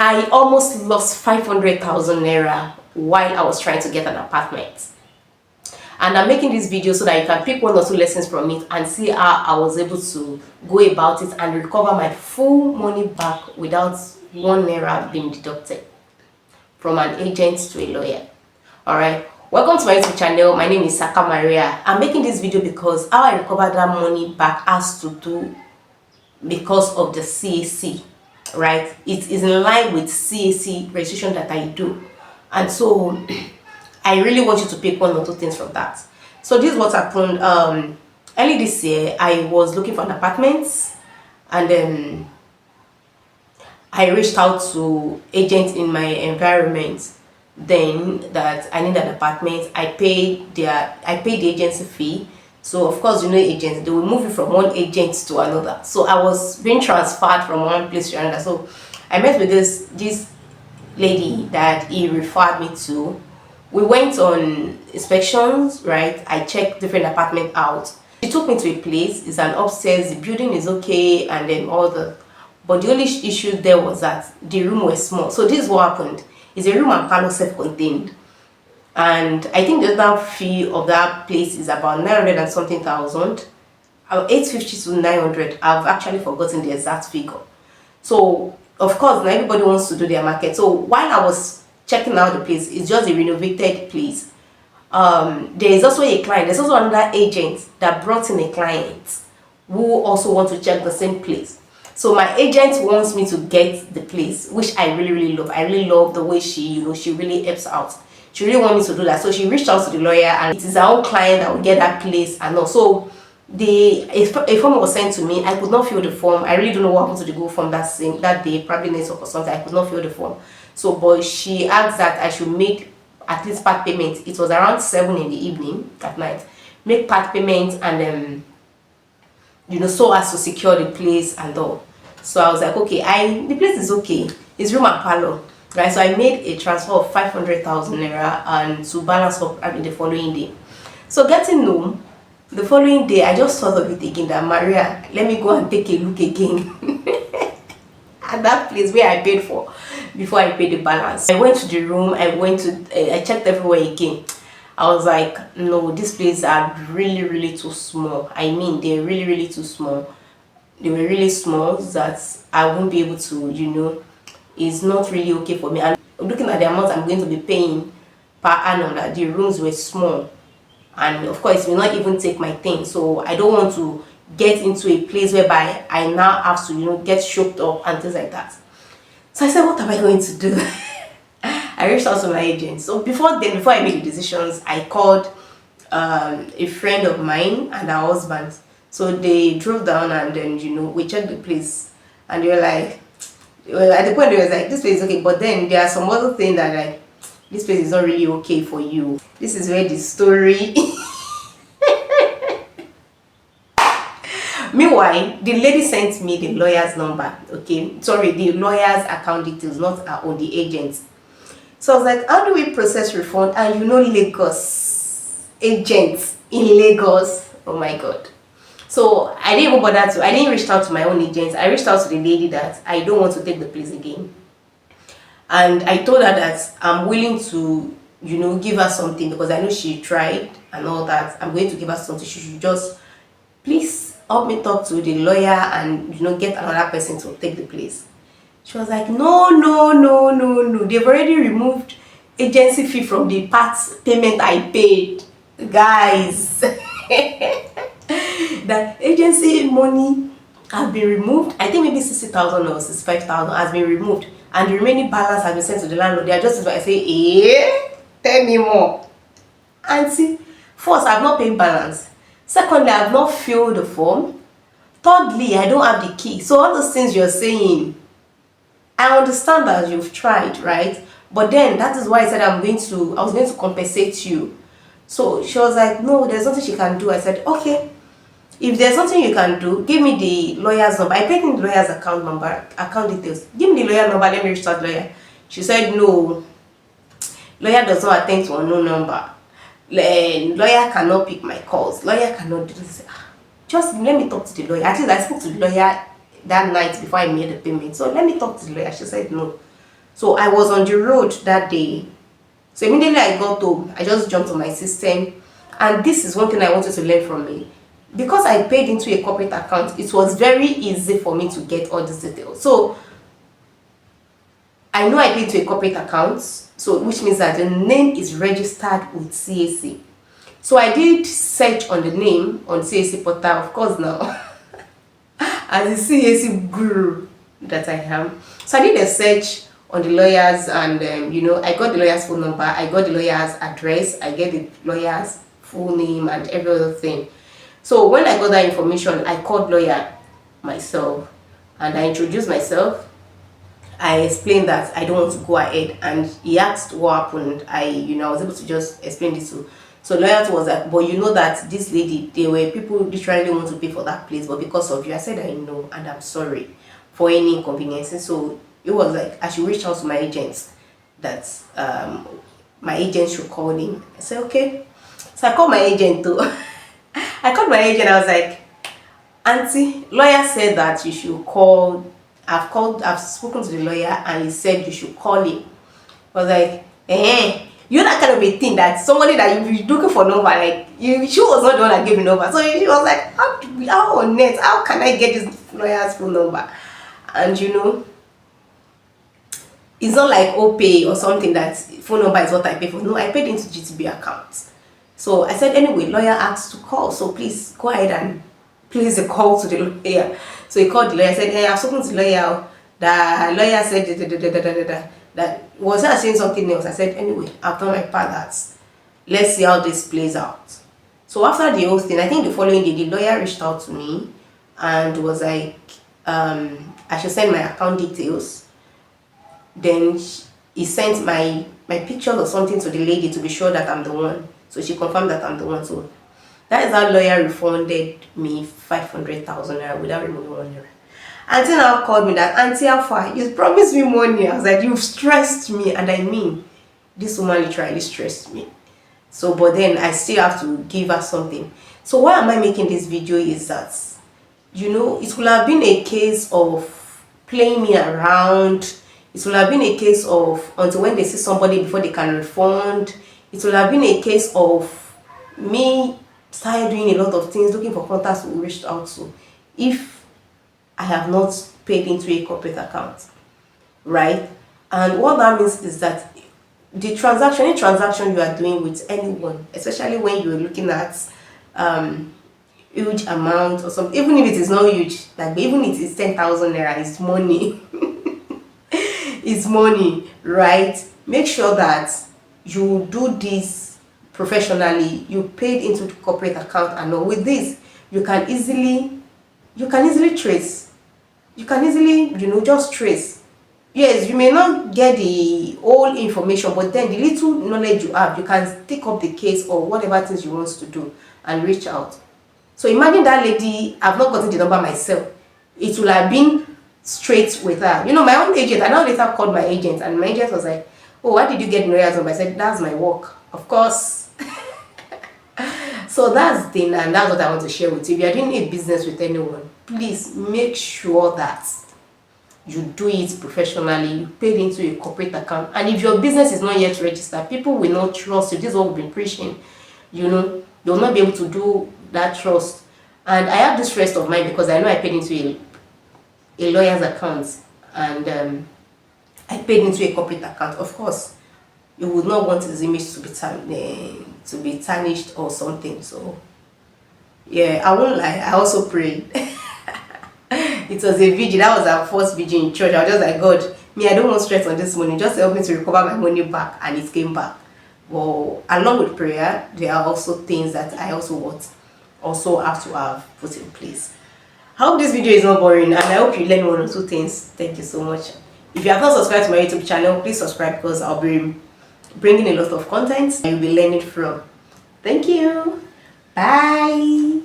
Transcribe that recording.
I almost lost 500,000 naira while I was trying to get an apartment. And I'm making this video so that you can pick one or two lessons from it and see how I was able to go about it and recover my full money back without 1 naira being deducted from an agent to a lawyer. Alright, welcome to my YouTube channel. My name is Saka Maria. I'm making this video because how I recovered that money back has to do because of the CAC, right? It is in line with CAC registration that I do, and so I really want you to pick one or two things from that. So this is what happened. Early this year, I was looking for an apartment, and then I reached out to agents in my environment. Then that I need an apartment, I paid the agency fee. So of course, you know, agents, they will move you from one agent to another. So I was being transferred from one place to another. So I met with this lady that he referred me to. We went on inspections, right? I checked different apartment out. She took me to a place. It's an upstairs. The building is okay, and then all the. But the only issue there was that the room was small. So this is what happened. It's a room and parlor self-contained, and I think the total fee of that place is about 900 and something thousand, 850 to 900. I've actually forgotten the exact figure. So of course, now everybody wants to do their market. So while I was checking out the place, it's just a renovated place. There is also a client. There's also another agent that brought in a client who also wants to check the same place. So my agent wants me to get the place, which I really love. I really love the way she really helps out. She really wants me to do that. So she reached out to the lawyer, and it is our own client that will get that place. And also, a form was sent to me. I could not fill the form. I really don't know what happened to the Google form that day, probably network or something. I could not fill the form. So, but she asked that I should make at least part payment. It was around 7 in the evening at night. Make part payment and so as to secure the place and all. So I was like, okay, the place is okay. It's room and parlor, right? So I made a transfer of 500,000 naira and to balance up the following day. So getting home, the following day, I just thought of it again that Maria, let me go and take a look again at that place where I paid for before I paid the balance. I went to the room. I checked everywhere again. I was like, no, these places are really too small. I mean, they're really too small. They were really small that I won't be able to, it's not really okay for me. And looking at the amount I'm going to be paying per annum, that the rooms were small. And of course, it will not even take my thing. So I don't want to get into a place whereby I now have to, get choked up and things like that. So I said, what am I going to do? I reached out to my agent. So before I made the decisions, I called a friend of mine and her husband. So they drove down and then, we checked the place. And they were like, well, at the point they was like, this place is okay. But then there are some other things that like, this place is not really okay for you. This is where the story... Meanwhile, the lady sent me the lawyer's number. Okay, sorry, the lawyer's account details, not on the agent. So I was like, how do we process refund? And Lagos agents in Lagos. Oh my god. So I didn't even bother I didn't reach out to my own agents. I reached out to the lady that I don't want to take the place again. And I told her that I'm willing to, give her something because I know she tried and all that. I'm going to give her something. She should just please help me talk to the lawyer and, get another person to take the place. She was like, no. They've already removed agency fee from the part payment I paid. Guys. That agency money has been removed. I think maybe 60,000 or 65,000 has been removed, and the remaining balance has been sent to the landlord. They are just I say, tell me more. And see, first, I have not paid balance. Secondly, I have not filled the form. Thirdly, I don't have the key. So all those things you're saying, I understand that you've tried, right? But then that is why I said I was going to compensate you. So she was like, no, there's nothing she can do. I said, okay. If there's something you can do, give me the lawyer's number. I paid in the lawyer's account details. Give me the lawyer number, let me reach out to the lawyer. She said, no, lawyer does not attend to unknown number. Lawyer cannot pick my calls. Lawyer cannot do this. Just let me talk to the lawyer. At least I spoke to the lawyer that night before I made the payment. So let me talk to the lawyer. She said, no. So I was on the road that day. So immediately I got home, I just jumped on my system. And this is one thing I wanted to learn from me. Because I paid into a corporate account, it was very easy for me to get all these details. So I know I paid to a corporate account, so which means that the name is registered with CAC. So I did search on the name on CAC portal, of course now, as the CAC guru that I am. So I did a search on the lawyers, and I got the lawyer's phone number, I got the lawyer's address, I get the lawyer's full name and every other thing. So when I got that information, I called lawyer myself and I introduced myself. I explained that I don't want to go ahead, and he asked what happened. I was able to just explain this to. So lawyer was like, but you know that this lady, there were people literally want to pay for that place, but because of you, I said I know and I'm sorry for any inconveniences. So it was like I should reach out to my agents, that my agent should call him. I said okay. So I called my agent too. I called my agent. I was like, Auntie, lawyer said that you should call. I've spoken to the lawyer and he said you should call him. I was like, you're that kind of a thing that somebody that you're looking for number, like she was not the one that gave me number. So she was like, how on net, how can I get this lawyer's phone number? And it's not like OPay or something that phone number is what I pay for. No, I paid into GTB account. So I said, anyway, lawyer asked to call, so please go ahead and place a call to the lawyer. So he called the lawyer, said, hey, I've spoken to the lawyer. The lawyer said, that was I saying something else? I said, anyway, I've done my part. Let's see how this plays out. So after the whole thing, I think the following day, the lawyer reached out to me and was like, I should send my account details. Then he sent my pictures or something to the lady to be sure that I'm the one. So she confirmed that I'm the one. So that is how lawyer refunded me 500,000 naira without removing 1 naira. Auntie now called me that, Auntie, how far? You promised me money. I was like, you've stressed me. And I mean, this woman literally stressed me. So, but then I still have to give her something. So why am I making this video is that, it would have been a case of playing me around. It would have been a case of until when they see somebody before they can refund. It would have been a case of me started doing a lot of things, looking for contacts we reached out to, if I have not paid into a corporate account, right? And what that means is that any transaction you are doing with anyone, especially when you're looking at huge amount or something, even if it is not huge, like even if it is 10,000 naira, it's money. It's money, right? Make sure that you do this professionally. You paid into the corporate account, and with this you can easily trace. You can easily just trace. Yes, you may not get the whole information, but then the little knowledge you have, you can take up the case or whatever things you want to do and reach out. So imagine that lady, I've not gotten the number myself. It will have been straight with her. My own agent, I now later called my agent, and my agent was like, oh, why did you get the lawyer's number? I said, that's my work, of course. So that's the thing, and that's what I want to share with you. If you're doing a business with anyone, please make sure that you do it professionally. You paid into a corporate account, and if your business is not yet registered, people will not trust you. This is what we've been preaching. You'll not be able to do that trust. And I have this rest of mind because I know I paid into a lawyer's account, and I paid into a corporate account. Of course, you would not want his image to be tarnished or something. So yeah, I won't lie, I also prayed. It was a vigil. That was our first vigil in church. I was just like, God, I don't want stress on this money, just help me to recover my money back. And it came back. Well, along with prayer, there are also things that I also have to have put in place. I hope this video is not boring, and I hope you learn 1 or 2 things. Thank you so much. If you have not subscribed to my YouTube channel, please subscribe, because I'll be bringing a lot of content you'll be learning from. Thank you. Bye.